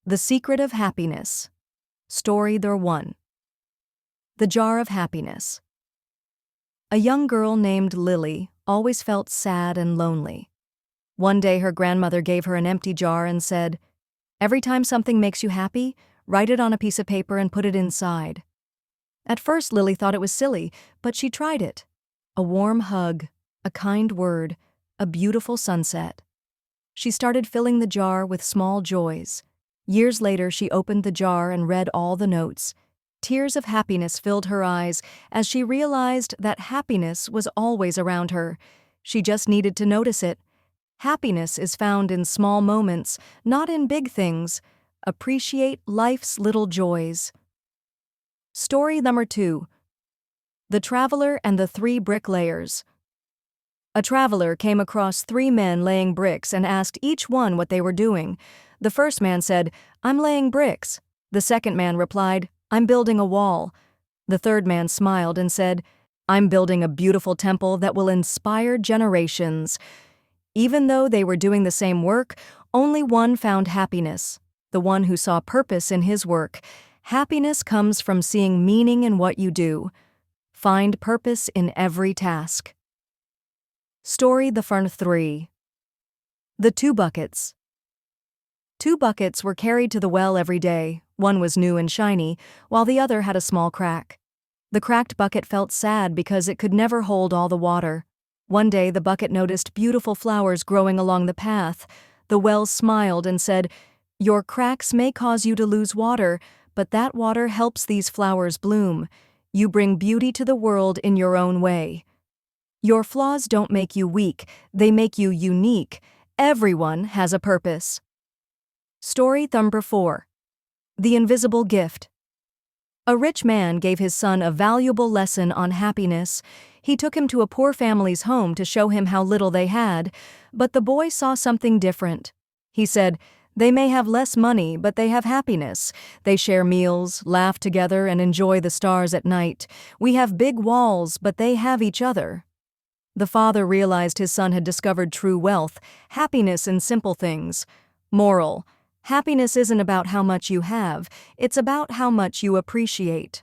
The Secret of Happiness. Story 1. The Jar of Happiness. A young girl named Lily always felt sad and lonely. One day her grandmother gave her an empty jar and said, "Every time something makes you happy, write it on a piece of paper and put it inside." At first Lily thought it was silly, but she tried it. A warm hug, a kind word, a beautiful sunset. She started filling the jar with small joys. Years later, she opened the jar and read all the notes. Tears of happiness filled her eyes as she realized that happiness was always around her. She just needed to notice it. Happiness is found in small moments, not in big things. Appreciate life's little joys. Story 2. The Traveler and the 3 Bricklayers. A traveler came across 3 men laying bricks and asked each one what they were doing. The first man said, "I'm laying bricks." The second man replied, "I'm building a wall." The third man smiled and said, "I'm building a beautiful temple that will inspire generations." Even though they were doing the same work, only one found happiness, the one who saw purpose in his work. Happiness comes from seeing meaning in what you do. Find purpose in every task. Story 3. The 2 Buckets. 2 buckets were carried to the well every day. One was new and shiny, while the other had a small crack. The cracked bucket felt sad because it could never hold all the water. One day the bucket noticed beautiful flowers growing along the path. The well smiled and said, "Your cracks may cause you to lose water, but that water helps these flowers bloom. You bring beauty to the world in your own way. Your flaws don't make you weak, they make you unique. Everyone has a purpose." Story 4. The Invisible Gift. A rich man gave his son a valuable lesson on happiness. He took him to a poor family's home to show him how little they had, but the boy saw something different. He said, "They may have less money, but they have happiness. They share meals, laugh together, and enjoy the stars at night. We have big walls, but they have each other." The father realized his son had discovered true wealth, happiness in simple things. Moral: happiness isn't about how much you have, it's about how much you appreciate.